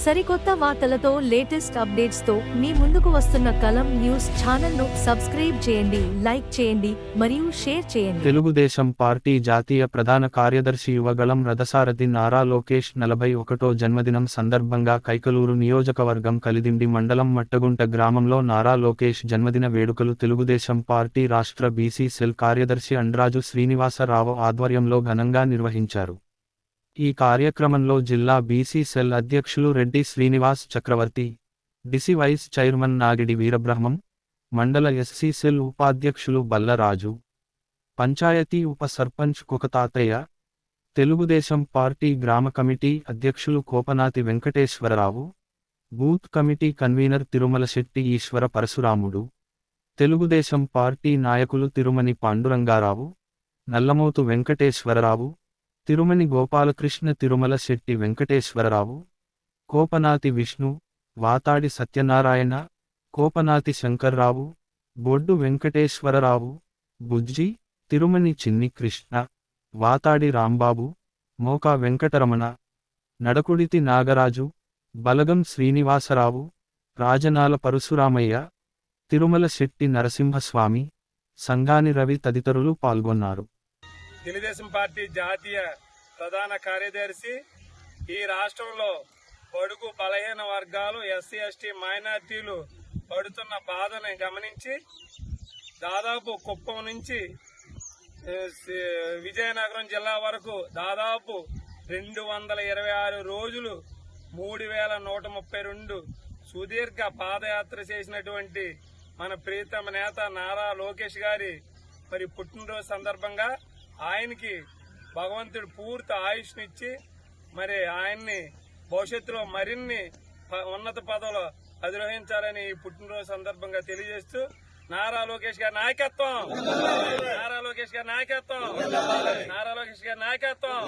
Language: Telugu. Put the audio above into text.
సరికొత్త వార్తలతో లేటెస్ట్ అప్డేట్స్ తో మీ ముందుకు వస్తున్న కలం న్యూస్ ఛానల్ ను సబ్స్క్రైబ్ చేయండి, లైక్ చేయండి మరియు షేర్ చేయండి. తెలుగుదేశం పార్టీ జాతీయ ప్రధాన కార్యదర్శి యువగళం రథసారథి నారా లోకేష్ 41వ జన్మదినం సందర్భంగా కైకలూరు నియోజకవర్గం కలిదిండి మండలం మట్టగుంట గ్రామంలో నారా లోకేష్ జన్మదిన వేడుకలు తెలుగుదేశం పార్టీ రాష్ట్ర బీసీ సెల్ కార్యదర్శి అండ్రాజు శ్రీనివాసరావు ఆధ్వర్యంలో ఘనంగా నిర్వహించారు. ఈ కార్యక్రమంలో జిల్లా బీసీ సెల్ అధ్యక్షులు Reddy Srinivas Chakravarthi, DC vice chairman Nagidi Veerabrahmam, మండల ఎస్సీ సెల్ ఉపాధ్యక్షులు బల్లరాజు, పంచాయతీ ఉప సర్పంచ్ కుకతాతయ్య, తెలుగుదేశం పార్టీ గ్రామ కమిటీ అధ్యక్షులు Kopanati Venkateswara Rao, booth committee convener Tirumalasetti Eswara Parasuramudu, Telugu Desam party నాయకులు తిరుమని పాండురంగారావు, నల్లమోతు వెంకటేశ్వరరావు, తిరుమని గోపాలకృష్ణ, తిరుమల శెట్టి వెంకటేశ్వరరావు, కోపనాతి విష్ణు, వాతాడి సత్యనారాయణ, కోపనాతి శంకర్రావు, బొడ్డు వెంకటేశ్వరరావు, బుజ్జి, తిరుమని చిన్ని కృష్ణ, వాతాడి రాంబాబు, మోకా వెంకటరమణ, నడకుడితి నాగరాజు, బలగం శ్రీనివాసరావు, రాజనాల పరశురామయ్య, తిరుమల శెట్టి నరసింహస్వామి, సంగాని రవి తదితరులు పాల్గొన్నారు. తెలుగుదేశం పార్టీ జాతీయ ప్రధాన కార్యదర్శి ఈ రాష్ట్రంలో బడుగు బలహీన వర్గాలు, ఎస్సీ ఎస్టీ మైనార్టీలు పడుతున్న బాధని గమనించి దాదాపు కుప్పం నుంచి విజయనగరం జిల్లా వరకు దాదాపు 226 రోజులు 3132 సుదీర్ఘ పాదయాత్ర చేసినటువంటి మన ప్రీతమ నేత నారా లోకేష్ గారి మరి పుట్టినరోజు సందర్భంగా ఆయనకి భగవంతుడు పూర్తి ఆయుష్నిచ్చి మరి ఆయన్ని భవిష్యత్తులో మరిన్ని ఉన్నత పదవులు అధిరోహించాలని ఈ పుట్టినరోజు సందర్భంగా తెలియజేస్తూ నారా లోకేష్ గారి నాయకత్వం, నారా లోకేష్ గారి నాయకత్వం, నారా లోకేష్ గారి నాయకత్వం.